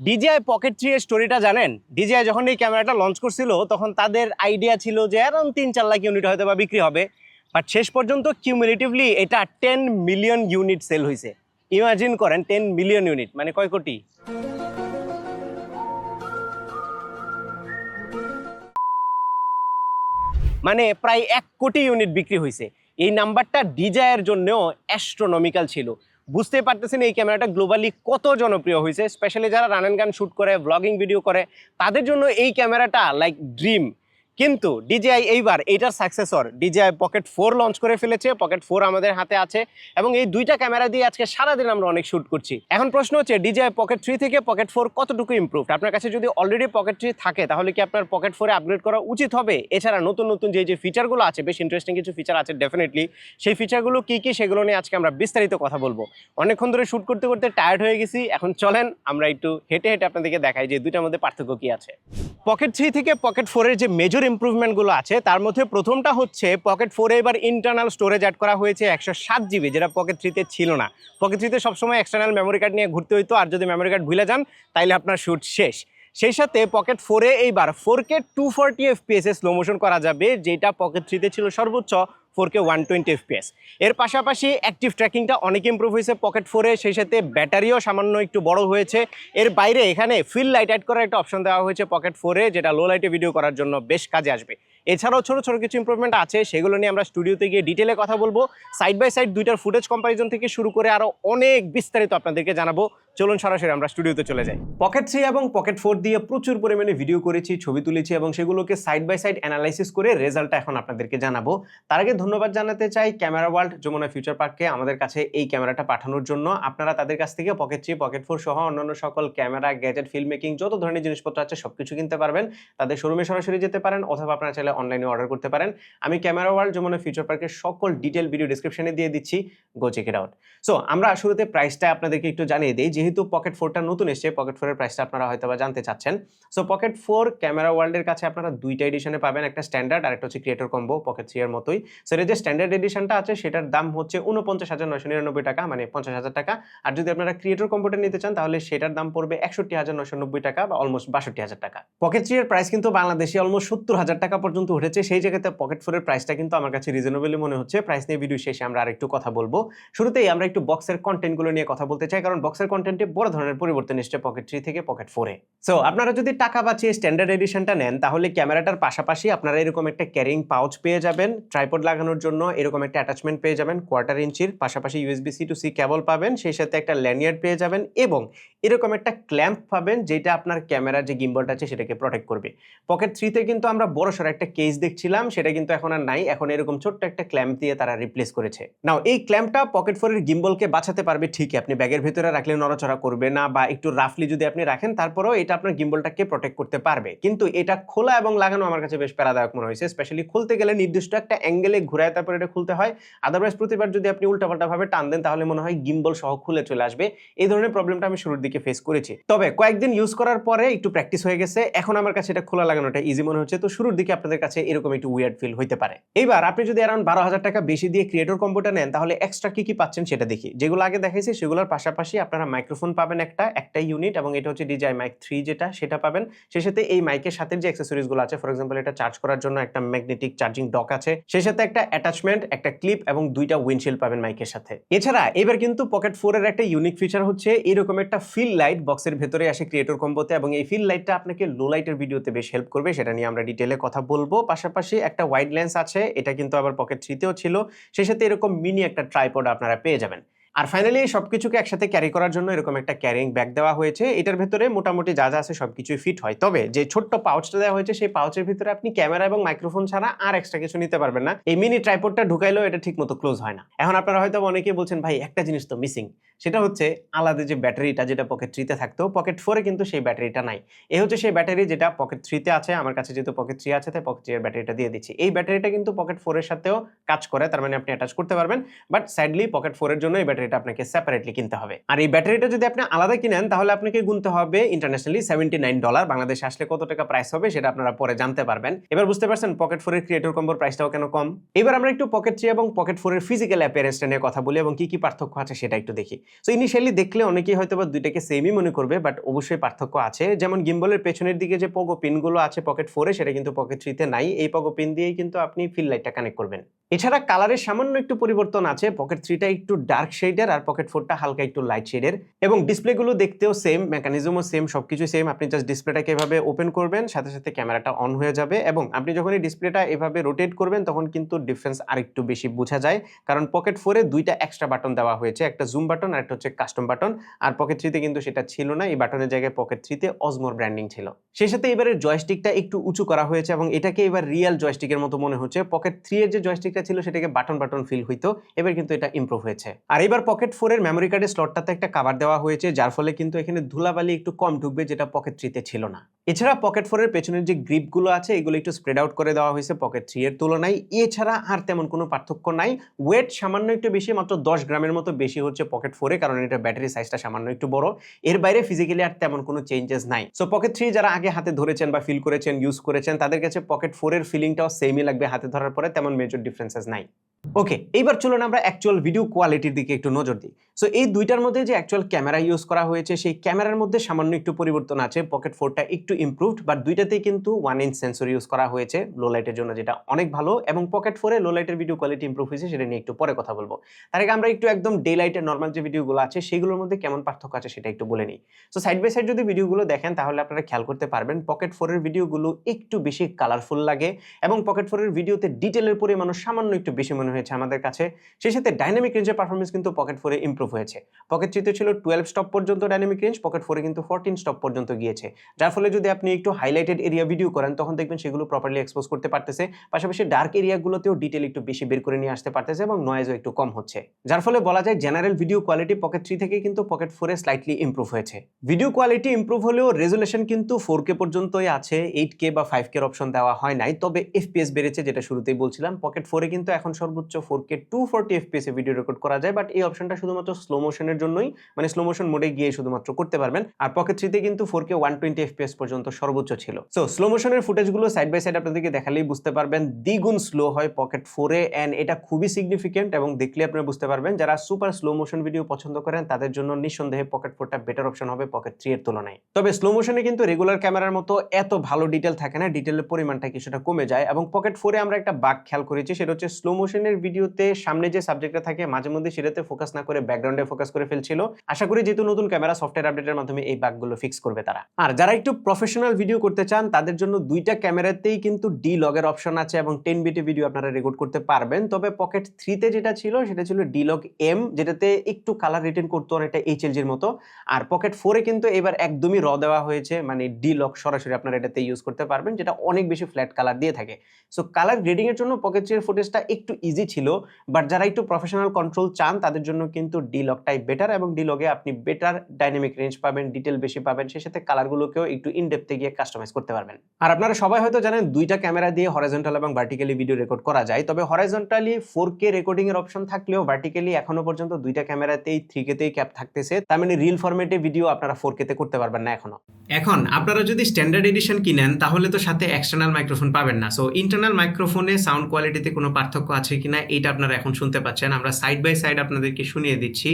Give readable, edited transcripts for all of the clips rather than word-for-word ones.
DJI Pocket 3 এর স্টোরিটা জানেন? DJI যখন এই ক্যামেরাটা লঞ্চ করছিল তখন তাদের আইডিয়া ছিল যে অ্যারাউন্ড 3-4 লাখ ইউনিট হয়তো বা বিক্রি হবে, বাট শেষ পর্যন্ত কিউমুলেটিভলি এটা 10 মিলিয়ন ইউনিট সেল হয়েছে। ইমাজিন করেন 10 মিলিয়ন ইউনিট মানে কয় কোটি। মানে প্রায় 1 কোটি ইউনিট বিক্রি হয়েছে। এই নাম্বারটা DJI এর জন্যও অ্যাস্ট্রোনমিক্যাল ছিল। বুঝতে পারতেছেন এই ক্যামেরাটা গ্লোবালি কত জনপ্রিয় হয়েছে, স্পেশালি যারা রান অ্যান্ড গান শ্যুট করে, ব্লগিং ভিডিও করে, তাদের জন্য এই ক্যামেরাটা লাইক ড্রিম। কিন্তু DJI এইবার এইটার সাকসেসর DJI Pocket 4 লঞ্চ করে ফেলেছে। Pocket 4 আমাদের হাতে আছে এবং এই দুইটা ক্যামেরা দিয়ে আজকে সারাদিন আমরা অনেক শ্যুট করছি। এখন প্রশ্ন হচ্ছে DJI Pocket 3 থেকে Pocket 4 কতটুকু ইমপ্রুভড? আপনার কাছে যদি অলরেডি Pocket 3 থাকে তাহলে কি আপনার Pocket 4 এ আপগ্রেড করা উচিত হবে? এছাড়া নতুন নতুন যে ফিচারগুলো আছে, বেশ ইন্টারেস্টিং কিছু ফিচার আছে ডেফিনেটলি, সেই ফিচারগুলো কি কি সেগুলো নিয়ে আজকে আমরা বিস্তারিত কথা বলবো। অনেকক্ষণ ধরে শ্যুট করতে করতে টায়ার্ড হয়ে গেছি, এখন চলেন আমরা একটু হেঁটে হেঁটে আপনাদেরকে দেখাই যে দুইটার মধ্যে পার্থক্য কি আছে। Pocket 3 থেকে Pocket 4 এর যে মেজর ইমপ্রুভমেন্টগুলো আছে তার মধ্যে প্রথমটা হচ্ছে Pocket 4 এ এবার ইন্টারনাল স্টোরেজ অ্যাড করা হয়েছে 107 জিবি, যেটা Pocket 3 তে ছিল না। Pocket 3 তে সবসময় এক্সটার্নাল মেমোরি কার্ড নিয়ে ঘুরতে হইতো, আর যদি মেমোরি কার্ড ভুলে যান তাইলে আপনার শ্যুট শেষ। সেই সাথে Pocket 4 এ এইবার 4K 240 FPS a slow motion করা যাবে, যেটা Pocket 3 তে ছিল সর্বোচ্চ 4K 120 FPS। এর পাশাপাশি অ্যাক্টিভ ট্র্যাকিংটা অনেক ইমপ্রুভ হয়েছে Pocket 4 এ, সেই সাথে ব্যাটারিও সামান্য একটু বড় হয়েছে। এর বাইরে এখানে ফিল লাইট অ্যাড করার একটা অপশন দেওয়া হয়েছে Pocket 4 এ, যেটা লো লাইটে ভিডিও করার জন্য বেশ কাজে আসবে। এছাড়াও ছোট ছোট কিছু ইমপ্রুভমেন্ট আছে, সেগুলো নিয়ে আমরা স্টুডিওতে গিয়ে ডিটেলে কথা বলবো। সাইড বাই সাইড দুইটার ফুটেজ কম্পারিজন থেকে শুরু করে আরও অনেক বিস্তারিত আপনাদেরকে জানাবো। চলুন সরাসরি আমরা স্টুডিওতে চলে যাই। Pocket 3 এবং Pocket 4 দিয়ে প্রচুর পরিমাণে ভিডিও করেছি, ছবি তুলেছি এবং সেগুলোকে সাইড বাই সাইড অ্যানালাইসিস করে রেজাল্টটা এখন আপনাদেরকে জানাবো। তার আগে ধন্যবাদ জানাতে চাই ক্যামেরা ওয়ার্ল্ড যমুনা ফিউচার পার্ককে আমাদের কাছে এই ক্যামেরাটা পাঠানোর জন্য। আপনারা তাদের কাছ থেকে Pocket 3, Pocket 4 সহ অন্যান্য সকল ক্যামেরা, গ্যাজেট, ফিল্ম মেকিং যত ধরনের জিনিসপত্র আছে সবকিছু কিনতে পারবেন। তাদের শোরুমে সরাসরি যেতে পারেন অথবা আপনারা চাইলে অনলাইনে অর্ডার করতে পারেন। আমি ক্যামেরা ওয়ার্ল্ড যমুনা ফিউচার পার্কের সকল ডিটেল ভিডিও ডেসক্রিপশনে দিয়ে দিচ্ছি, go check it out. So আমরা শুরুতে প্রাইসটা আপনাদেরকে একটু জানিয়ে দিই, যেহেতু Pocket 4টা নতুন এসেছে, Pocket 4 এর প্রাইসটা আপনারা হয়তোবা জানতে চাচ্ছেন। সো Pocket 4 ক্যামেরা ওয়ার্ল্ডের কাছে আপনারা দুইটা এডিশনে পাবেন, একটা স্ট্যান্ডার্ড আর একটা হচ্ছে ক্রিয়েটর কম্বো Pocket 3 এর মতোই। সো এর যে স্ট্যান্ডার্ড এডিশনটা আছে সেটার দাম হচ্ছে 49,999 টাকা, মানে 50,000 টাকা। আর যদি আপনারা ক্রিয়েটর কম্বোটা নিতে চান তাহলে সেটার দাম পড়বে 61,990 টাকা বা অলমোস্ট 62,000 টাকা। Pocket 3 এর প্রাইস কিন্তু বাংলাদেশে অলমোস্ট 70,000 টাকা পর্যন্ত উঠেছে, সেই জায়গাতে Pocket 4 এর প্রাইসটা কিন্তু আমার কাছে রিজনেবলি মনে হচ্ছে। প্রাইস নিয়ে ভিডিও শেষে আমরা আরেকটু কথা বলবো। শুরুতেই আমরা একটু বক্সের কন্টেন্টগুলো নিয়ে কথা বলতে চাই, কারণ বক্সের কন্টেন্টে বড় ধরনের পরিবর্তন এসেছে Pocket 3 থেকে Pocket 4 এ। সো আপনারা যদি টাকা বাঁচিয়ে স্ট্যান্ডার্ড এডিশনটা নেন তাহলে ক্যামেরাটার পাশাপাশি আপনারা এরকম একটা ক্যারিং পাউচ পেয়ে যাবেন, ট্রাইপড লাগানোর জন্য এরকম একটা অ্যাটাচমেন্ট পেয়ে যাবেন 1/4 ইঞ্চির, পাশাপাশি USB-C to C কেবল পাবেন, সেই সাথে একটা ল্যানিয়ার্ড পেয়ে যাবেন এবং এরকম একটা ক্ল্যাম্প পাবেন যেটা আপনার ক্যামেরার যে গিম্বলটা আছে সেটাকে প্রোটেক্ট করবে। Pocket 3 তে কিন্তু আমরা বড়সড় একটা কেস দেখছিলাম, সেটা কিন্তু এখন আর নাই, এখন এরকম ছোট্ট একটা ক্ল্যাম্প দিয়ে তারা রিপ্লেস করেছে। নাও এই ক্ল্যাম্পটা Pocket 4 এর গিম্বলকে বাঁচাতে পারবে ঠিকই, আপনি ব্যাগের ভেতরে রাখলে নড়াচড়া করবে না বা একটু রাফলি যদি আপনি রাখেন তারপরেও এটা আপনার গিম্বলটাকে প্রোটেক্ট করতে পারবে। কিন্তু এটা খোলা এবং লাগানো আমার কাছে বেশ প্যারাদায়ক মনে হয়েছে, স্পেশালি খুলতে গেলে নির্দিষ্ট একটা অ্যাঙ্গেলে ঘুরায় তারপর এটা খুলতে হয়। আদারওয়াইজ প্রতিবার যদি আপনি উল্টাপাল্টা ভাবে টান দেন তাহলে মনে হয় গিম্বল সহ খুলে চলে আসবে। এই ধরনের প্রবলেমটা আমি শুরুর দিকে ফেস করেছি, তবে কয়েকদিন ইউজ করার পরে একটু প্র্যাকটিস হয়ে গেছে, এখন আমার কাছে এটা খোলা লাগানোটা ইজি মনে হচ্ছে। তো শুরুর দিকে আপনাদের কাছে এরকম একটু উইয়ার্ড ফিল হইতে পারে। এইবার আপনি যদি অ্যারাউন্ড 12,000 টাকা বেশি দিয়ে ক্রিয়েটর কম্বোটা নেন তাহলে এক্সট্রা কি কি পাচ্ছেন সেটা দেখি। যেগুলো আগে দেখাইছি সেগুলোর পাশাপাশি আপনারা মাইক্রোফোন পাবেন একটা ইউনিট, এবং এটা হচ্ছে DJI Mic 3 সেটা পাবেন। সেই সাথে এই মাইকের সাথে যে অ্যাক্সেসরিজ গুলো আছে, ফর এক্সাম্পল এটা চার্জ করার জন্য একটা ম্যাগনেটিক চার্জিং ডক আছে, সেই সাথে একটা অ্যাটাচমেন্ট, একটা ক্লিপ এবং দুইটা উইন্ডশিল্ড পাবেন মাইকের সাথে। এছাড়া এবার কিন্তু Pocket 4 এর একটা ইউনিক ফিচার হচ্ছে এরকম একটা ফিল লাইট বক্সের ভেতরে আসে ক্রিয়েটর কম্বোতে, এবং এই ফিল লাইটটা আপনাকে লো লাইটের ভিডিওতে বেশ হেল্প করবে, সেটা নিয়ে আমরা ডিটেইলে কথা বলবো। পাশাপাশি একটা ওয়াইড লেন্স আছে, এটা কিন্তু আবার Pocket 3 তেও ছিল, সেই সাথে এরকম মিনি একটা ট্রাইপড আপনারা পেয়ে যাবেন। আর ফাইনালি সবকিছুকে একসাথে ক্যারি করার জন্য এরকম একটা ক্যারিং ব্যাগ দেওয়া হয়েছে, এটার ভেতরে মোটামুটি যা যা আছে সবকিছুই ফিট হয়। তবে যে ছোট্ট পাউচটা দেওয়া হয়েছে সেই পাউচের ভিতরে আপনি ক্যামেরা এবং মাইক্রোফোন ছাড়া আর এক্সট্রা কিছু নিতে পারবেন না। এই মিনি ট্রাইপডটা ঢুকাইলেও এটা ঠিকমতো ক্লোজ হয় না। এখন আপনারা হয়তো অনেকেই বলছেন ভাই একটা জিনিস তো মিসিং, সেটা হচ্ছে আলাদা যে ব্যাটারিটা যেটা Pocket 3 তে থাকতো, Pocket 4 এ কিন্তু সেই ব্যাটারিটা নাই। এই হচ্ছে সেই ব্যাটারি যেটা Pocket 3 তে আছে। আমার কাছে যেহেতু Pocket 3 আছে তাই Pocket 3 এর ব্যাটারিটা দিয়ে দিচ্ছি। এই ব্যাটারিটা কিন্তু Pocket 4 এর সাথেও কাজ করে, তার মানে আপনি অ্যাটাচ করতে পারবেন, বাট স্যাডলি Pocket 4 এর জন্য এই ব্যাটারিটা আপনাকে সেপারেটলি কিনতে হবে। আর এই ব্যাটারিটা যদি আপনি আলাদা কিনেন তাহলে আপনাকে গুনতে হবে ইন্টারন্যাশনালি $79। বাংলাদেশে আসলে কত টাকা প্রাইস হবে সেটা আপনারা পরে জানতে পারবেন। এবার বুঝতে পারছেন Pocket 4 এর ক্রিয়েটর কম্বোর প্রাইসটাও কেন কম। এবার আমরা একটু Pocket 3 এবং Pocket 4 এর ফিজিক্যাল অ্যাপিয়ারেন্সটা নিয়ে কথা বলি এবং কি কি পার্থক্য আছে সেটা একটু দেখি। সো ইনিশিয়ালি দেখলে অনেকেই হয়তো বা দুইটাকে সেমই মনে করবে, বাট অবশ্যই পার্থক্য আছে। যেমন গিম্বলের পেছনের দিকে যে পগো পিনগুলো আছে পকেট 4 এ, সেটা কিন্তু পকেট 3 তে নাই। এই পগো পিন দিয়েই কিন্তু আপনি ফিল লাইটটা কানেক্ট করবেন। এছাড়া কালারের সামান্য একটু পরিবর্তন আছে, পকেট 3 টা একটু ডার্ক শেডের আর পকেট 4 টা হালকা একটু লাইট শেডের, এবং ডিসপ্লেগুলো দেখতেও সেম, মেকানিজমও সেম, সবকিছু সেম। আপনি জাস্ট ডিসপ্লেটাকে এভাবে ওপেন করবেন, সাথে সাথে ক্যামেরাটা অন হয়ে যাবে, এবং আপনি যখন এই ডিসপ্লেটা এভাবে রোটেট করবেন তখন কিন্তু ডিফারেন্স আরেকটু বেশি বোঝা যায়, কারণ পকেট 4 এ দুইটা এক্সট্রা বাটন দেওয়া হয়েছে, একটা জুম বাটন আর একটা হচ্ছে কাস্টম বাটন। আর পকেট 3 তে কিন্তু সেটা ছিল না, এই বাটনের জায়গায় পকেট 3 তে অসমোর ব্র্যান্ডিং ছিল। সেই সাথে এবারে জয়স্টিকটা একটু উঁচু করা হয়েছে এবং এটাকে এবার রিয়েল জয়স্টিকের মতো মনে হচ্ছে। পকেট 3 এর যে জয়স্টিকটা ছিল সেটাকে বাটন বাটন ফিল হইতো, এবার কিন্তু এটা ইমপ্রুভ হয়েছে। আর এবার পকেট 4 এর মেমোরি কার্ডের স্লটটাতে একটা কভার দেওয়া হয়েছে, যার ফলে কিন্তু এখানে ধুলাবালি একটু কম ঢুকবে, যেটা পকেট 3 তে ছিল না। এছাড়া পকেট 4 এর পেছনের যে গ্রিপগুলো আছে এগুলো একটু স্প্রেড আউট করে দেওয়া হয়েছে পকেট 3 এর তুলনায়। এছাড়া আর তেমন কোনো পার্থক্য নাই। ওয়েট সামান্য একটু বেশি, মাত্র 10 গ্রামের মতো বেশি হচ্ছে পকেট 4 এ, কারণ এটা ব্যাটারি সাইজটা সামান্য একটু বড়। এর বাইরে ফিজিক্যালি আর তেমন কোনো চেঞ্জেস নাই। সো পকেট 3 যারা আগে হাতে ধরেছেন বা ফিল করেছেন, ইউজ করেছেন, তাদের কাছে পকেট 4 এর ফিলিংটাও সেমই লাগবে হাতে ধরার পরে, তেমন মেজর ডিফারেন্সেস নাই। ওকে, এইবার চলুন আমরা অ্যাকচুয়াল ভিডিও কোয়ালিটির দিকে একটু নজর দিই। সো এই দুইটার মধ্যে যে অ্যাকচুয়াল ক্যামেরা ইউজ করা হয়েছে, সেই ক্যামেরার মধ্যে সামান্য একটু পরিবর্তন আছে। পকেট 4 টা একটু ইমপ্রুভড, বাট দুইটাতেই কিন্তু 1 ইঞ্চ সেন্সর ইউজ করা হয়েছে লো লাইটের জন্য, যেটা অনেক ভালো। এবং পকেট 4 এ লো লাইটের ভিডিও কোয়ালিটি ইমপ্রুভ হয়েছে, সেটা নিয়ে একটু পরে কথা বলবো। তার আগে আমরা একটু একদম ডে লাইটের নরমাল যে ভিডিওগুলো আছে সেগুলোর মধ্যে কেমন পার্থক্য আছে সেটা একটু বলে নিই। সো সাইড বাই সাইড যদি ভিডিওগুলো দেখেন তাহলে আপনারা খেয়াল করতে পারবেন পকেট 4 এর ভিডিওগুলো একটু বেশি কালারফুল লাগে, এবং পকেট 4 এর ভিডিওতে ডিটেলের পরিমাণও সামান্য একটু বেশি মনে হয়েছে আমাদের কাছে। সেই সাথে ডাইনামিক রেঞ্জের পারফরম্যান্স কিন্তু পকেট 4 এ ইমপ্রুভ হয়েছে। পকেট 3 তে ছিল 12 স্টপ পর্যন্ত ডাইনামিক রেঞ্জ, পকেট 4 এ কিন্তু 14 স্টপ পর্যন্ত গিয়েছে, যার ফলে যদি আপনি একটু হাইলাইটেড এরিয়া ভিডিও করেন তখন দেখবেন সেগুলো প্রপারলি এক্সপোজ করতে পারতেছে, পাশাপাশি ডার্ক এরিয়াগুলোতেও ডিটেল একটু বেশি বের করে নিয়ে আসতে পারতেছে, এবং নয়েজও একটু কম হচ্ছে, যার ফলে বলা যায় জেনারেল ভিডিও কোয়ালিটি পকেট 3 থেকে কিন্তু পকেট 4 এ স্লাইটলি ইমপ্রুভ হয়েছে। ভিডিও কোয়ালিটি ইমপ্রুভ হলেও রেজোলিউশন কিন্তু 4K পর্যন্তই আছে, 8K বা 5K এর অপশন দেওয়া হয় নাই, তবে FPS বেড়েছে, যেটা শুরুতেই বলছিলাম। পকেট 4 এ কিন্তু এখন সর্বোচ্চ 4K 240 FPS এ ভিডিও রেকর্ড করা যায়, বাট এই অপশনটা শুধুমাত্র স্লো মোশনের জন্যই, মানে স্লো মোশন মোডে গিয়ে শুধুমাত্র করতে পারবেন। আর পকেট 3 তে কিন্তু 4K 120 FPS পর্যন্ত সর্বোচ্চ ছিল। সো স্লো মোশনের ফুটেজগুলো সাইড বাই সাইড আপনাদেরকে দেখালেই বুঝতে পারবেন দ্বিগুণ স্লো হয় পকেট 4 এ, এন্ড এটা খুবই সিগনিফিকেন্ট, এবং দেখলে আপনারা বুঝতে পারবেন যারা সুপার স্লো মোশন ভিডিও পছন্দ করেন তাদের জন্য নিঃসন্দেহে পকেট 4 টা বেটার অপশন হবে পকেট 3 এর তুলনায়। তবে স্লো মোশনে কিন্তু রেগুলার ক্যামেরার মতো এত ভালো ডিটেল থাকে না, ডিটেলের পরিমাণটা কিছুটা কমে যায়। এবং পকেট 4 এ আমরা একটা বাগ খেয়াল করেছি, সেটা হচ্ছে স্লো মোশনের ভিডিওতে সামনে যে সাবজেক্টটা থাকে মাঝে মধ্যে সেটাতে ফোকাস না করে ব্যাকগ্রাউন্ডে ফোকাস করে ফেলছিল। আশা করি যেহেতু নতুন ক্যামেরা সফটওয়্যার আপডেটের মাধ্যমে এই বাগগুলো ফিক্স করবে তারা। আর যারা একটু প্রফেশনাল ভিডিও করতে চান তাদের জন্য দুইটা ক্যামেরাতেই কিন্তু ডি লগের অপশন আছে, এবং 1080 ভিডিও আপনারা রেকর্ড করতে পারবেন। তবে পকেট 3 তে যেটা ছিল সেটা ছিল ডি লগ এম, যেটাতে একটু কালার রিটেন করতে অনেকটা HLG এর মতো। আর পকেট 4 এ কিন্তু এবার একদমই র দেওয়া হয়েছে, মানে ডি লগ সরাসরি আপনারা এটাতে ইউজ করতে পারবেন, যেটা অনেক বেশি ফ্ল্যাট কালার দিয়ে থাকে। সো কালার গ্রেডিং এর জন্য পকেট 3 এর ফুটেজটা একটু ইজি ছিল, বাট যারা একটু প্রফেশনাল কন্ট্রোল চান তাদের জন্য কিন্তু ডি লগটাই বেটার, এবং ডি লগে আপনি বেটার ডাইনামিক রেঞ্জ পাবেন, ডিটেল বেশি পাবেন, সেই সাথে কালারগুলোকেও একটু ইন ডেপথে গিয়ে কাস্টমাইজ করতে পারবেন। আর আপনারা সবাই হয়তো জানেন দুইটা ক্যামেরা দিয়ে হরাইজন্টাল এবং ভার্টিক্যালি ভিডিও রেকর্ড করা যায়, তবে হরাইজন্টালি 4K রেকর্ডিং এর অপশন থাকলেও ভার্টিক্যালি এখনো পর্যন্ত দুইটা ক্যামেরাতেই 3K তেই ক্যাপ থাকতেছে, তার মানে রিল ফরম্যাটে ভিডিও আপনারা 4K তে করতে পারবেন না এখনো। এখন আপনারা যদি স্ট্যান্ডার্ড এডিশন কিনেন তাহলে তো সাথে এক্সটার্নাল মাইক্রোফোন পাবেন না। সো ইন্টারনাল মাইক্রোফোনে সাউন্ড কোয়ালিটিতে কোনো পার্থক্য আছে কিনা এটা আপনারা এখন শুনতে পাচ্ছেন। আমরা সাইড বাই সাইড আপনাদেরকে শুনিয়ে দিচ্ছি।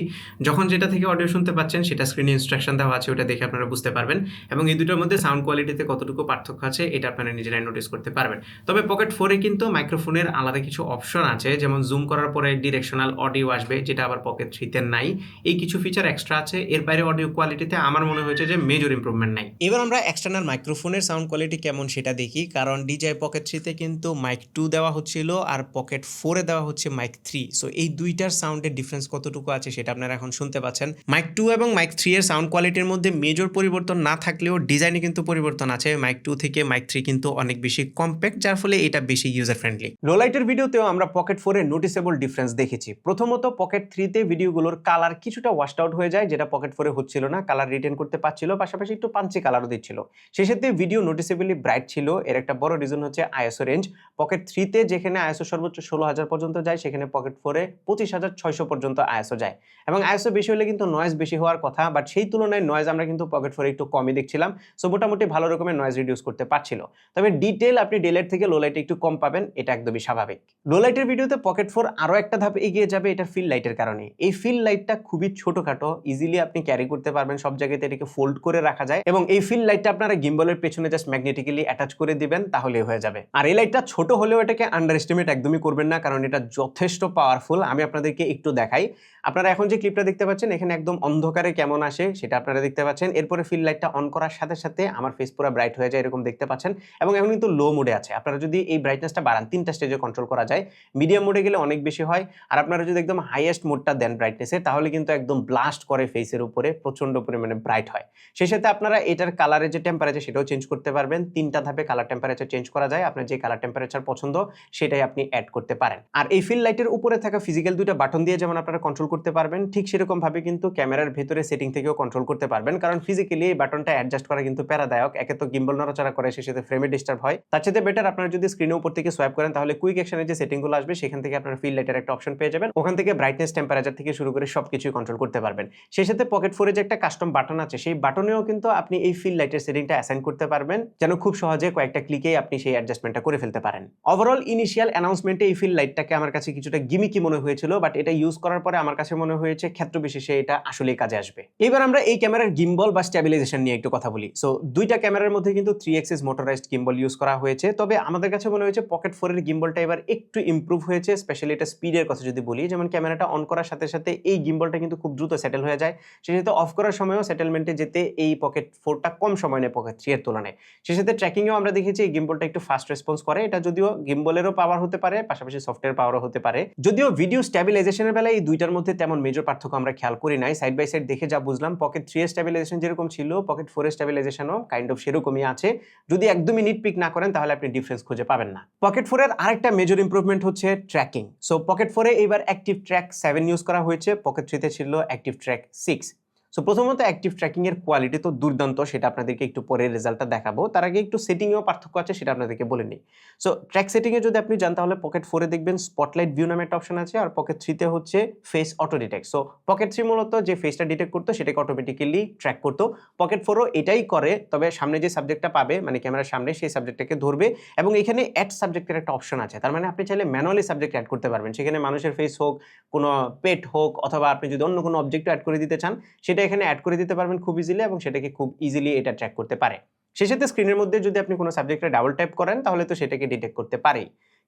যখন যেটা থেকে অডিও শুনতে পাচ্ছেন সেটা স্ক্রিনে ইনস্ট্রাকশন দেওয়া আছে, ওটা দেখে আপনারা বুঝতে পারবেন, এবং এই দুটোর মধ্যে সাউন্ড কোয়ালিটিতে কতটুকু পার্থক্য আছে এটা আপনারা নিজেরাই নোটিস করতে পারবেন। তবে পকেট 4 এ কিন্তু মাইক্রোফোনের আলাদা কিছু অপশন আছে, যেমন জুম করার পরে ডিরেকশনাল অডিও আসবে, যেটা আবার পকেট 3 তে নাই। এই কিছু ফিচার এক্সট্রা আছে, এর বাইরে অডিও কোয়ালিটিতে আমার মনে হয়েছে যে মেজর ইমপ্রুভমেন্ট নাই। এবার আমরা এক্সটার্নাল মাইক্রোফোনের সাউন্ড কোয়ালিটি কেমন সেটা দেখি, কারণ DJI পকেট 3 তে কিন্তু মাইক 2 দেওয়া হচ্ছিল আর পকেট 4 এ দেওয়া হচ্ছে মাইক 3। সো এই দুইটার সাউন্ডের ডিফারেন্স কতটুকু আছে সেটা আপনারা এখন শুনতে পাচ্ছেন। মাইক 2 এবং মাইক 3 এর সাউন্ড কোয়ালিটির মধ্যে মেজর পরিবর্তন না থাকলেও ডিজাইনে কিন্তু পরিবর্তন আছে। মাইক 2 থেকে মাইক 3 কিন্তু অনেক বেশি কম্প্যাক্ট, যার ফলে এটা বেশি ইউজার ফ্রেন্ডলি। লো লাইটের ভিডিওতেও আমরা পকেট 4 এর নোটিসেবল ডিফারেন্স দেখেছি। প্রথমত পকেট 3 তে ভিডিওগুলোর কালার কিছুটা ওয়াশড আউট হয়ে যায়, যেটা পকেট 4 এ হচ্ছিল না, কালার রিটেন করতে পারছিল, পাশাপাশি একটু পাঞ্চি পাঞ্চি কালারও দিচ্ছিল। সেই সাথে ভিডিও নোটিসেবলি ব্রাইট ছিল। এর একটা বড় রিজন হচ্ছে আইএসও রেঞ্জ। পকেট 3 তে যেখানে আইএসও সর্বোচ্চ 16,000 পর্যন্ত যায়, সেখানে পকেট 4 এ 25,600 পর্যন্ত আইএসও যায়। এবং আইএসও বেশি হলে কিন্তু নয়েজ বেশি হওয়ার কথা, বাট সেই তুলনায় নয়েজ আমরা কিন্তু পকেট 4 এ একটু কমই দেখছিলাম। সো মোটামুটি ভালো রকমের নয়েজ রিডিউস করতে পারছিল। তবে ডিটেইল আপনি ডেলাইট থেকে লো লাইটে একটু কম পাবেন, এটা একদমই স্বাভাবিক। লো লাইটের ভিডিওতে পকেট 4 আরো একটা ধাপ এগিয়ে যাবে এটার ফিল লাইটের কারণে। এই ফিল লাইটটা খুবই ছোটখাটো, ইজিলি আপনি ক্যারি করতে পারবেন, সব জায়গাতে এটাকে ফোল্ড করে রাখা যায় এবং এই ফিল লাইটটা আপনারা গিম্বলের পেছনে জাস্ট ম্যাগনেটিক্যালি অ্যাটাচ করে দিবেন, তাহলেই হয়ে যাবে। আর এই লাইটটা ছোট হলেও এটাকে আন্ডার এস্টিমেট একদমই করবেন না, কারণ এটা যথেষ্ট পাওয়ারফুল। আমি আপনাদেরকে একটু দেখাই। আপনারা এখন যে ক্লিপটা দেখতে পাচ্ছেন, এখানে একদম অন্ধকারে কেমন আসে সেটা আপনারা দেখতে পাচ্ছেন। এরপরে ফিল লাইটটা অন করার সাথে সাথে আমার ফেস পুরো ব্রাইট হয়ে যায়, এরকম দেখতে পাচ্ছেন। এবং এখন কিন্তু লো মোডে আছে। আপনারা যদি এই ব্রাইটনেসটা বাড়ান, 3টা স্টেজে কন্ট্রোল করা যায়। মিডিয়াম মোডে গেলে অনেক বেশি হয়, আর আপনারা যদি একদম হাইয়েস্ট মোডটা দেন ব্রাইটনেসে, তাহলে কিন্তু একদম ব্লাস্ট করে ফেসের উপরে, প্রচন্ড পরিমাণে ব্রাইট হয়। সেই সাথে আপনারা এটার কালারের যে টেম্পারেচার সেটাও চেঞ্জ করতে পারবেন। 3টা ধাপে কালার টেম্পারেচার চেঞ্জ করা যায়। আপনার যে কালার টেম্পারেচার পছন্দ সেটাই আপনি অ্যাড করতে পারেন। আর এই ফিল লাইটের উপরে থাকা ফিজিক্যাল 2টা বাটন দিয়ে যেমন আপনারা কন্ট্রোল করতে পারবেন, ঠিক সেরকম ভাবে কিন্তু ক্যামেরার ভেতরে সেটিং থেকেও কন্ট্রোল করতে পারবেন। কারণ ফিজিক্যালি এই বাটনটা অ্যাডজাস্ট করা কিন্তু প্যারাদায়ক। একে তো গিম্বল নড়াচড়া করে, সেই সাথে ফ্রেমে ডিস্টার্ব হয়। তার সাথে বেটার আপনারা যদি স্ক্রিনের উপর থেকে সোয়াইপ করেন, তাহলে কুইক অ্যাকশনের যে সেটিংগুলো আসবে সেখান থেকে আপনারা ফিল লাইটের একটা অপশন পেয়ে যাবেন। ওখান থেকে ব্রাইটনেস, টেম্পারেচার থেকে শুরু করে সবকিছু কন্ট্রোল করতে পারবেন। সেই সাথে পকেট 4 এ যে একটা কাস্টম বাটন আছে, সেই বাটনেও কিন্তু আপনি এই ফিল লাইটের সেটিংটা অ্যাসাইন করতে পারবেন, যেন খুব সহজে কয়েকটা ক্লিকেই আপনি সেই অ্যাডজাস্টমেন্টটা করে ফেলতে পারেন। ওভারঅল ইনিশিয়াল অ্যানাউন্সমেন্টে এই ফিল লাইটটাকে আমার কাছে কিছুটা গিমিকি মনে হয়েছিল, বাট এটা ইউজ করার পরে আমার কাছে মনে হয়েছে ক্ষেত্র বিশেষে এটা আসলেই কাজে আসবে। এবার আমরা এই ক্যামেরার গিম্বল বা স্টেবিলাইজেশন নিয়ে একটু কথা বলি। সো দুইটা ক্যামেরার মধ্যে কিন্তু 3 এক্সিস মোটরাইজড গিম্বল ইউজ করা হয়েছে। তবে আমাদের কাছে মনে হয়েছে পকেট 4 এর গিম্বলটা এবার একটু ইমপ্রুভ হয়েছে, স্পেশালি এটা স্পিডের কথা যদি বলি। যেমন ক্যামেরাটা অন করার সাথে সাথে এই গিম্বলটা কিন্তু খুব দ্রুত সেটেল হয়ে যায়। সেক্ষেত্রে অফ করার সময়ও সেটেলমেন্টে যেতে এই পকেট 4টা কম সময় নেয় পকেট 3 এর তুলনায়। সেই সাথে ট্র্যাকিংয়েও আমরা দেখেছি এই গিম্বলটা একটু ফাস্ট রেসপন্স করে। এটা যদিও গিম্বলেরও পাওয়ার হতে পারে, পাশাপাশি সফটওয়্যার পাওয়ারও হতে পারে। যদিও ভিডিও স্টেবিলাইজেশনের বেলায় এই দুইটার মধ্যে তেমন মেজর পার্থক্য আমরা খেয়াল করি নাই। সাইড বাই সাইড দেখে যা বুঝলাম, পকেট 3 এর স্টেবিলাইজেশন যেরকম ছিল, পকেট 4 এর স্টেবিলাইজেশনও কাইন্ড অফ সেরকমই আছে। যদি একদমই নিট পিক না করেন, তাহলে আপনি ডিফারেন্স খুঁজে পাবেন না। পকেট 4 এর আরেকটা মেজর ইমপ্রুভমেন্ট হচ্ছে ট্র্যাকিং। সো পকেট 4 এ এবার অ্যাক্টিভ ট্র্যাক 7 ইউজ করা হয়েছে, পকেট 3 তে ছিল অ্যাক্টিভ ট্র্যাক 6। সো প্রথমত অ্যাক্টিভ ট্র্যাকিং এর কোয়ালিটি তো দুর্দান্ত, সেটা আপনাদেরকে একটু পরে রেজাল্টটা দেখাবো। তার আগে একটু সেটিংয়েও পার্থক্য আছে, সেটা আপনাদেরকে বলে নিই। সো ট্র্যাক সেটিং এ যদি আপনি যান, তাহলে পকেট 4 এ দেখবেন স্পটলাইট ভিউ নামে একটা অপশন আছে, আর পকেট 3 তে হচ্ছে face auto detect. So pocket 3 মূলত যে ফেসটা ডিটেক্ট করতো সেটাকে অটোমেটিক্যালি ট্র্যাক করতো। পকেট 4 ও এটাই করে, তবে সামনে যে সাবজেক্টটা পাবে, মানে ক্যামেরার সামনে, সেই সাবজেক্টটাকে ধরবে এবং এখানে অ্যাড সাবজেক্টের একটা অপশন আছে। তার মানে আপনি চাইলে ম্যানুয়ালি সাবজেক্ট অ্যাড করতে পারবেন। সেখানে মানুষের ফেস হোক, কোনো পেট হোক, অথবা আপনি যদি অন্য কোনো অবজেক্ট অ্যাড করে দিতে চান, সেটা এখানে অ্যাড করে দিতে পারবেন খুব ইজিলি, এবং সেটাকে খুব ইজিলি এটা ট্র্যাক করতে পারে। সেই সাথে স্ক্রিনের মধ্যে যদি আপনি কোনো সাবজেক্টে ডাবল ট্যাপ করেন, তাহলে তো সেটাকে ডিটেক্ট করতে পারেই।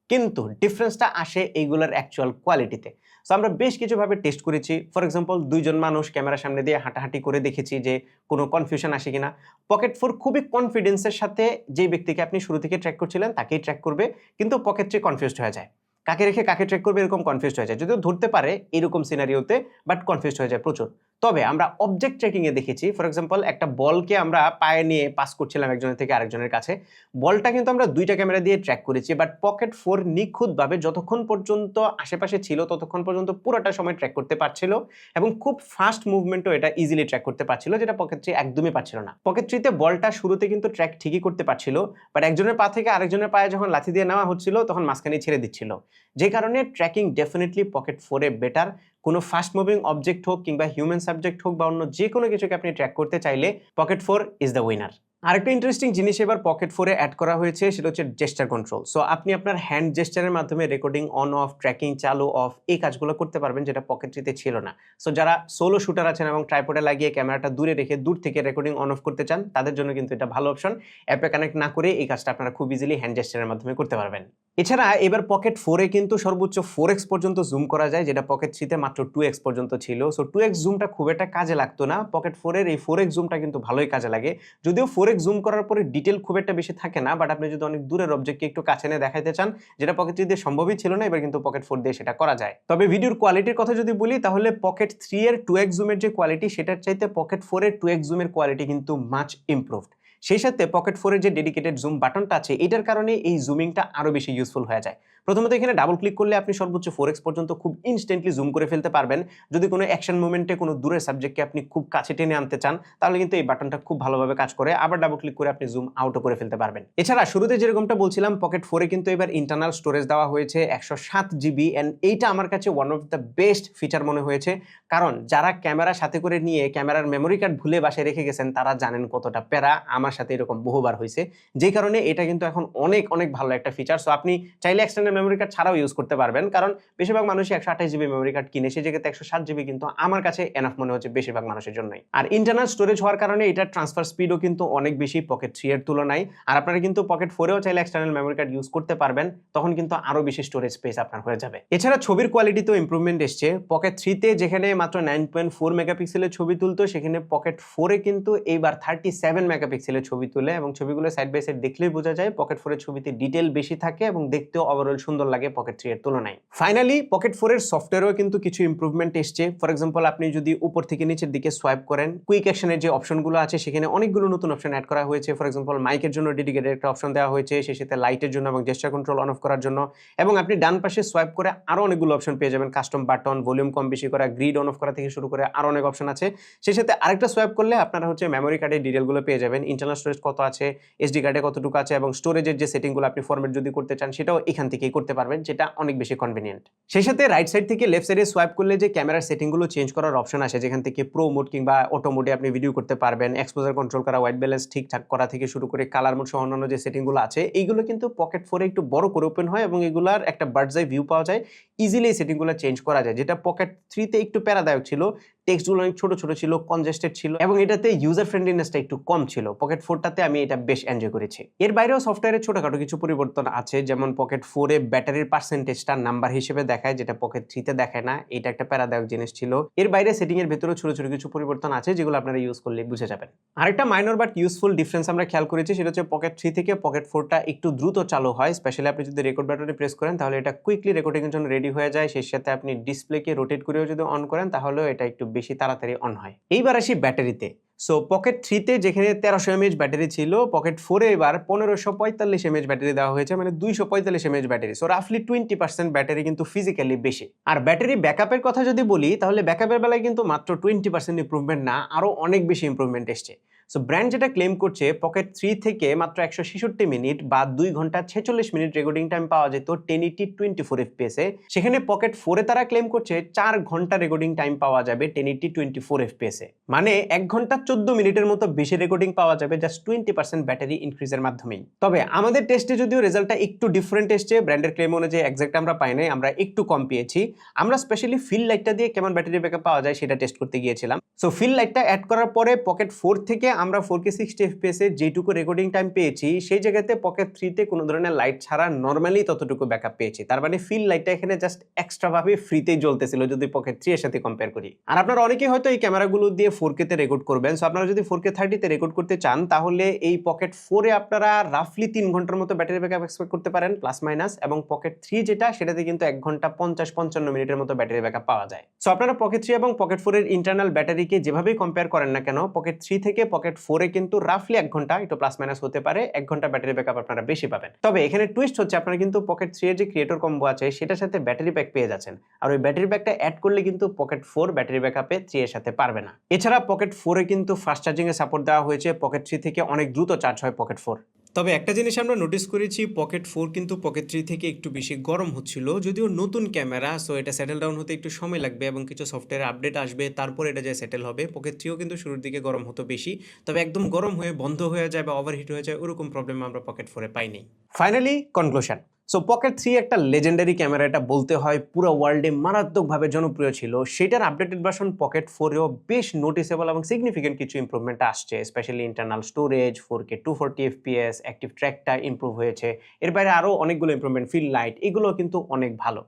কিন্তু ডিফারেন্সটা আসে এইগুলোর অ্যাকচুয়াল কোয়ালিটিতে। সো আমরা বেশ কিছুভাবে টেস্ট করেছি। ফর এক্সাম্পল, দুইজন মানুষ ক্যামেরার সামনে দিয়ে হাঁটাহাঁটি করে দেখেছি যে কোনো কনফিউশন আসে কিনা। পকেট 4 খুবই কনফিডেন্সের সাথে যে ব্যক্তিকে আপনি শুরু থেকে ট্র্যাক করছিলেন তাকেই ট্র্যাক করবে, কিন্তু পকেট 3 কনফিউজড হয়ে যায়। কাকে রেখে কাকে ট্র্যাক করবে এরকম কনফিউজড হয়ে যায়। যদিও ধরতে পারে এরকম সিনারিওতে, বাট কনফিউজড হয়ে যায় প্রচুর। তবে আমরা অবজেক্ট ট্র্যাকিং এ দেখেছি, ফর এক্সাম্পল একটা বলকে আমরা পায়ে নিয়ে পাস করছিলাম একজনের থেকে আরেকজনের কাছে। বলটা কিন্তু আমরা দুইটা ক্যামেরা দিয়ে ট্র্যাক করেছি, বাট পকেট 4 নিখুঁতভাবে যতক্ষণ পর্যন্ত আশেপাশে ছিল ততক্ষণ পর্যন্ত পুরোটা সময় ট্র্যাক করতে পারছিল, এবং খুব ফাস্ট মুভমেন্টও এটা ইজিলি ট্র্যাক করতে পারছিল, যেটা পকেট 3 একদমই পারছিল না। পকেট 3 তে বলটা শুরুতে কিন্তু ট্র্যাক ঠিকই করতে পারছিল, বাট একজনের পা থেকে আরেকজনের পায়ে যখন লাথি দিয়ে নেওয়া হচ্ছিল, তখন মাঝখানে ছেড়ে দিচ্ছিল। যে কারণে tracking definitely pocket 4 a better. কোনো ফাস্ট মুভিং অবজেক্ট হোক, কিংবা হিউম্যান সাবজেক্ট হোক, বা অন্য যে কোনো কিছুকে আপনি ট্র্যাক করতে চাইলে পকেট 4 ইজ দ্য উইনার। আরেকটা ইন্টারেস্টিং জিনিস এবার পকেট 4 এ অ্যাড করা হয়েছে, সেটা হচ্ছে জেস্টার কন্ট্রোল। সো আপনি আপনার হ্যান্ড জেস্টারের মাধ্যমে রেকর্ডিং অন অফ, ট্র্যাকিং চালু অফ, এই কাজগুলো করতে পারবেন, যেটা পকেট 3 তে ছিল না। সো যারা সোলো শুটার আছেন এবং ট্রাইপডে লাগিয়ে ক্যামেরাটা দূরে রেখে দূর থেকে রেকর্ডিং অন অফ করতে চান, তাদের জন্য কিন্তু এটা ভালো অপশন। অ্যাপে কানেক্ট না করে এই কাজটা আপনারা খুব ইজিলি হ্যান্ড জেস্টারের মাধ্যমে করতে পারবেন। এছাড়া এবার পকেট 4 এ কিন্তু সর্বোচ্চ 4x পর্যন্ত জুম করা যায়, যেটা পকেট 3 তে মাত্র 2x পর্যন্ত ছিল। সো 2x জুমটা খুব একটা কাজে লাগতো না, পকেট 4 এর এই 4x জুমটা কিন্তু ভালোই কাজে লাগে। যদিও 4x জুম করার পরে ডিটেল খুব একটা বেশি থাকে না, বাট আপনি যদি অনেক দূরের অবজেক্টকে একটু কাছে নিয়ে দেখাইতে চান, যেটা পকেট 3 দিয়ে সম্ভবই ছিল না, এবার কিন্তু পকেট 4 দিয়ে সেটা করা যায়। তবে ভিডিওর কোয়ালিটির কথা যদি বলি, তাহলে পকেট 3 এর 2x জুমের যে কোয়ালিটি, সেটার চাইতে পকেট 4 এর 2x জুমের কোয়ালিটি কিন্তু মাচ ইমপ্রুভড। সেই সাথে পকেট 4 এর যে ডেডিকেটেড জুম বাটনটা আছে, এটার কারণে এই জুমিংটা আরো বেশি ইউজফুল হয়ে যায়। প্রথমত এখানে ডাবল ক্লিক করলে আপনি সর্বোচ্চ 4x পর্যন্ত খুব ইনস্ট্যান্টলি জুম করে ফেলতে পারবেন। যদি কোনো অ্যাকশন মুভমেন্টে কোনো দূরের সাবজেক্টকে আপনি খুব কাছে টেনে আনতে চান তাহলে কিন্তু এই বাটনটা খুব ভালোভাবে কাজ করে। আবার ডাবল ক্লিক করে আপনি জুম আউটও করে ফেলতে পারবেন। এছাড়া শুরুতে যেরকমটা বলছিলাম পকেট 4 এ কিন্তু এবার ইন্টারনাল স্টোরেজ দেওয়া হয়েছে 107 জিবি এন্ড এইটা আমার কাছে one of the best feature মনে হয়েছে। কারণ যারা ক্যামেরা সাথে করে নিয়ে ক্যামেরার মেমোরি কার্ড ভুলে বাসায় রেখে গেছেন তারা জানেন কতটা প্যারা। আমার সাথে এরকম বহুবার হয়েছে, যেই কারণে এটা কিন্তু এখন অনেক অনেক ভালো একটা ফিচার। সো আপনি চাইলে এক্সটার্নাল মেমোরি কার্ড ছাড়াও ইউজ করতে পারবেন, কারণ বেশিরভাগ মানুষই 128 জিবি মেমোরি কার্ড কিনে, সেই জায়গাতে 107 জিবি কিন্তু আমার কাছে এনাফ মনে হচ্ছে বেশিরভাগ মানুষের জন্যই। আর ইন্টারনাল স্টোরেজ হওয়ার কারণে এটার ট্রান্সফার স্পিডও কিন্তু অনেক বেশি পকেট 3 এর তুলনায়। আর আপনারা কিন্তু পকেট 4 এও চাইলে এক্সটার্নাল মেমোরি কার্ড ইউজ করতে পারবেন, তখন কিন্তু আরো বেশি স্টোরেজ স্পেস আপনার হয়ে যাবে। এছাড়া ছবির কোয়ালিটিতেও ইমপ্রুভমেন্ট এসছে। পকেট 3 তে যেখানে মাত্র 9.4 মেগাপিক্সেলের ছবি তুলতো, সেখানে পকেট 4 এ কিন্তু এইবার 37 মেগাপিক্সেলের ছবি তুলে, এবং ছবিগুলো সাইড বাই সাইড দেখলেই বোঝা যায় পকেট 4 এর ছবিতে ডিটেল বেশি থাকে এবং দেখতেও ওভারঅল সুন্দর লাগে পকেট 3 এর তুলনায়। ফাইনালি পকেট 4 এর সফটওয়্যারেও কিন্তু কিছু ইমপ্রুভমেন্ট এসছে। ফর এক্সাম্পল আপনি যদি উপর থেকে নিচের দিকে সোয়াইপ করেন, কুইক অ্যাকশনের যে অপশনগুলো আছে সেখানে অনেকগুলো নতুন অপশন অ্যাড করা হয়েছে। ফর এক্সাম্পল মাইকের জন্য ডেডিকেটেড একটা অপশন দেওয়া হয়েছে, সেই সাথে লাইটের জন্য এবং জেস্চার কন্ট্রোল অন অফ করার জন্য। এবং আপনি ডান পাশে সোয়াইপ করে আরো অনেকগুলো অপশন পেয়ে যাবেন, কাস্টম বাটন, ভলিউম কম বেশি করা, গ্রিড অন অফ করা থেকে শুরু করে আরো অনেক অপশন আছে। সেই সাথে আরেকটা সোয়াইপ করলে আপনারা হচ্ছে মেমোরি কার্ডের ডিটেলগুলো পেয়ে যাবেন, ইন্টারনাল স্টোরেজ কত আছে, এসডি কার্ডে কতটুকু আছে, এবং স্টোরেজের যে সেটিংগুলো আপনি ফরম্যাট যদি করতে চান সেটাও এখান থেকেই করতে পারবেন, যেটা অনেক বেশি কনভিনিয়েন্ট। সেই সাথে রাইট সাইড থেকে লেফট সাইডে সোয়াইপ করলে যে ক্যামেরার সেটিংগুলো চেঞ্জ করার অপশন আসে, যেখান থেকে প্রো মোড কিংবা অটো মোডে আপনি ভিডিও করতে পারবেন, এক্সপোজার কন্ট্রোল করা, হোয়াইট ব্যালেন্স ঠিকঠাক করা থেকে শুরু করে কালার মোড সহ অন্যান্য যে সেটিংগুলো আছে, এইগুলো কিন্তু পকেট 4 এ একটু বড় করে ওপেন হয় এবং এগুলার একটা বার্ডস আই ভিউ পাওয়া যায়। ইজিলি এই সেটিংগুলো চেঞ্জ করা যায়, যেটা পকেট 3 তে একটু প্যারাদায়ক ছিল। টেক্সটগুলো অনেক ছোট ছোট ছিল, কনজেস্টেড ছিল, এবং এটাতে ইউজার ফ্রেন্ডলিনেসটা একটু কম ছিল। পকেট 4 টাতে আমি এটা বেশ এনজয় করেছি। এর বাইরেও সফটওয়্যারে ছোটখাটো কিছু পরিবর্তন আছে, যেমন পকেট 4 এ ব্যাটারির পার্সেন্টেজটা নাম্বার হিসেবে দেখায়, যেটা পকেট 3 তে দেখায় না। এটা একটা প্যারাদায়ক জিনিস ছিল। এর বাইরে সেটিং এর ভেতরে ছোট ছোট কিছু পরিবর্তন আছে, যেগুলো আপনারা ইউজ করলে বুঝে যাবেন। আরেকটা মাইনর বাট ইউজফুল ডিফারেন্স আমরা খেয়াল করেছি, সেটা হচ্ছে পকেট 3 থেকে পকেট 4 টা একটু দ্রুত চালু হয়। স্পেশালি আপনি যদি রেকর্ড বাটনে প্রেস করেন তাহলে এটা কুইকলি রেকর্ডিং এর জন্য রেডি হয়ে যায়। সেই সাথে আপনি ডিসপ্লেকে রোটেট করেও যদি অন করেন তাহলেও এটা একটু বেশি তাড়াতাড়ি অন হয়। এইবার আসি ব্যাটারিতে। সো পকেট 3 তে যেখানে 1300 mAh ব্যাটারি ছিল, পকেট 4 এ এবার 1545 mAh ব্যাটারি দেওয়া হয়েছে, মানে 245 mAh ব্যাটারি। সো রাফলি 20% ব্যাটারি কিন্তু ফিজিক্যালি বেশি। আর ব্যাটারি ব্যাকআপের কথা যদি বলি, তাহলে ব্যাকআপের বেলায় কিন্তু মাত্র 20% ইমপ্রুভমেন্ট না, আরো অনেক বেশি ইমপ্রুভমেন্ট এসছে। সো ব্র্যান্ড যেটা ক্লেম করছে পকেট 3 থেকে মাত্র 166 মিনিট বা 2 ঘন্টা 46 মিনিট রেকর্ডিং টাইম পাওয়া যেত 1080 24 fps এ, সেখানে পকেট 4 এ তারা ক্লেম করছে 4 ঘন্টা রেকর্ডিং টাইম পাওয়া যাবে 1080 24 fps এ। মানে 1 ঘন্টা 14 মিনিটের মতো বেশি রেকর্ডিং পাওয়া যাবে জাস্ট 20% ব্যাটারি ইনক্রিজের মাধ্যমেই। তবে আমাদের টেস্টে যদিও রেজাল্টটা একটু ডিফারেন্ট এসছে, ব্র্যান্ডের ক্লেম অনুযায়ী এক্সাক্ট আমরা পাই নাই, আমরা একটু কম পেয়েছি। আমরা স্পেশালি ফিল লাইটটা দিয়ে কেমন ব্যাটারি ব্যাকআপ পাওয়া যায় সেটা টেস্ট করতে গিয়েছিলাম। সো ফিল লাইটটা অ্যাড করার পরে পকেট 4 থেকে আমরা 4K 60 fps এ যেটুকু রেকর্ডিং টাইম পেয়েছি, সেই জায়গাতে পকেট 3 তে কোনো ধরনের লাইট ছাড়া নরমালি ততটুকু ব্যাকআপ পেয়েছি। তার মানে ফিল লাইটটা এখানে জাস্ট এক্সট্রা ভাবে ফ্রিতেই জ্বলতেছিল যদি পকেট 3 এর সাথে কম্পেয়ার করি। আর আপনারা অনেকেই হয়তো এই ক্যামেরাগুলো দিয়ে 4K তে রেকর্ড করবেন। সো আপনারা যদি 4K 30 তে রেকর্ড করতে চান তাহলে এই পকেট 4 এ আপনারা রাফলি 3 ঘন্টার মতো ব্যাটারি ব্যাকআপ এক্সপেক্ট করতে পারেন প্লাস মাইনাস, এবং পকেট 3 যেটা সেটাতে কিন্তু 1 ঘন্টা 50-55 মিনিটের মতো ব্যাটারি ব্যাকআপ পাওয়া যায়। সো আপনারা পকেট 3 এবং পকেট 4 এর ইন্টারনাল ব্যাটারিকে যেভাবেই কম্পেয়ার করেন না কেন, পকেট 3 থেকে পকেট 4 এ কিন্তু রাফলি 1 ঘন্টা, একটু প্লাস মাইনাস হতে পারে, 1 ঘন্টা ব্যাটারি ব্যাকআপ আপনারা বেশি পাবেন। তবে এখানে টুইস্ট হচ্ছে আপনারা কিন্তু পকেট 3 এর যে ক্রিয়েটর কম্বো আছে সেটার সাথে ব্যাটারি প্যাক পেয়ে যাচ্ছেন, আর ওই ব্যাটারি প্যাকটা অ্যাড করলে কিন্তু পকেট 4 ব্যাটারি ব্যাকআপে 3 এর সাথে পারবে না। এছাড়া পকেট 4 এ কিন্তু ফাস্ট চার্জিং এর সাপোর্ট দেওয়া হয়েছে, পকেট 3 থেকে অনেক দ্রুত চার্জ হয় পকেট 4। তবে একটা জিনিস আমরা নোটিস করেছি, পকেট 4 কিন্তু পকেট 3 থেকে একটু বেশি গরম হচ্ছিল, যদিও নতুন ক্যামেরা, সো এটা সেটেল ডাউন হতে একটু সময় লাগবে এবং কিছু সফটওয়্যার আপডেট আসবে, তারপর এটা যে সেটেল হবে। পকেট 3ও কিন্তু শুরুর দিকে গরম হতো বেশি, তবে একদম গরম হয়ে বন্ধ হয়ে যায় বা ওভারহিট হয়ে যায় ওরকম প্রবলেম আমরা পকেট 4 এ পাইনি। Finally conclusion. সো পকেট 3 একটা লেজেন্ডারি ক্যামেরা, এটা বলতে হয় পুরো ওয়ার্ল্ডে মারাত্মকভাবে জনপ্রিয় ছিল। সেটার আপডেটেড ভার্সন পকেট 4 এও বেশ নোটিসেবল এবং সিগনিফিকেন্ট কিছু ইমপ্রুভমেন্ট আসছে, specially internal storage, 4K 240 fps, active ট্র্যাকটা ইমপ্রুভ হয়েছে। এর বাইরে আরও অনেকগুলো ইমপ্রুভমেন্ট, ফিল লাইট, এগুলো কিন্তু অনেক ভালো।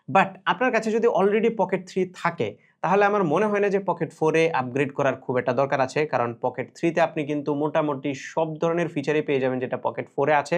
বাট আপনার কাছে যদি অলরেডি পকেট 3 থাকে তাহলে আমার মনে হয় না যে পকেট 4 এ আপগ্রেড করার খুব একটা দরকার আছে, কারণ পকেট 3 তে আপনি কিন্তু মোটামুটি সব ধরনের ফিচারই পেয়ে যাবেন যেটা পকেট 4 এ আছে।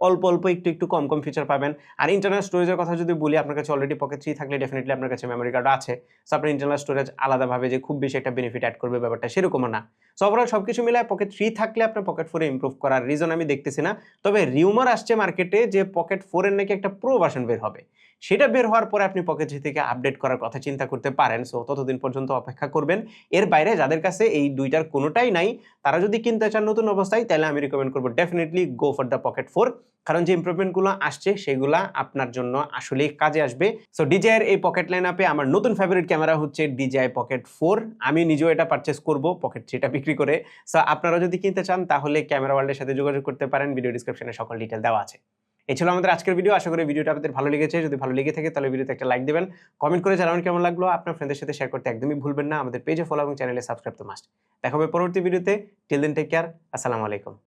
অল্প অল্প একটু একটু কম কম ফিচার পাবেন। আর ইন্টারনাল স্টোরেজের কথা যদি বলি, আপনার কাছে অলরেডি পকেট 3 থাকলে ডেফিনিটলি আপনার কাছে মেমোরি কার্ড আছে। সো আপনার ইন্টারনাল স্টোরেজ আলাদাভাবে যে খুব বেশি একটা বেনিফিট অ্যাড করবে ব্যাপারটা সেরকমও না। সো ওভারঅল সবকিছু মিলায় পকেট 3 থাকলে আপনার পকেট 4 এ ইমপ্রুভ করার রিজন আমি দেখতেছি না। তবে রিউমার আসছে মার্কেটে যে পকেট 4 এর নাকি একটা প্রো ভার্সন বের হবে। সেটা বের হওয়ার পরে আপনি পকেট 3 থেকে আপডেট করার কথা চিন্তা করতে পারেন। সো ততদিন পর্যন্ত অপেক্ষা করবেন। এর বাইরে যাদের কাছে এই ২ টার কোনোটাই নাই, তারা যদি কিনতে চান নতুন অবস্থায়, তাহলে আমি রিকমেন্ড করব definitely go for the pocket 4। কারণ যে ইমপ্রুভমেন্ট গুলো আসছে সেগুলা আপনার জন্য আসলেই কাজে আসবে। সো DJI এর এই পকেট লাইনআপে আমার নতুন ফেভারিট ক্যামেরা হচ্ছে DJI পকেট 4। আমি নিজেও এটা পারচেজ করব পকেট 3 টা বিক্রি করে। সো আপনারা যদি কিনতে চান তাহলে ক্যামেরা ওয়ার্ল্ডের সাথে যোগাযোগ করতে পারেন। ভিডিও ডেসক্রিপশনে সকল ডিটেইল দেওয়া আছে। এই ছিল আমাদের আজকের ভিডিও। আশা করি ভিডিওটা আপনাদের ভালো লেগেছে। যদি ভালো লেগে থাকে তাহলে ভিডিওতে একটা লাইক দিবেন। কমেন্ট করে জানাবেন কেমন লাগলো। আপনার ফ্রেন্ডদের সাথে শেয়ার করতে একদমই ভুলবেন না। আমাদের পেজে ফলো এবং চ্যানেলে সাবস্ক্রাইব তো মাস্ট। দেখা হবে পরবর্তী ভিডিওতে। Till then take care. আসসালামু আলাইকুম।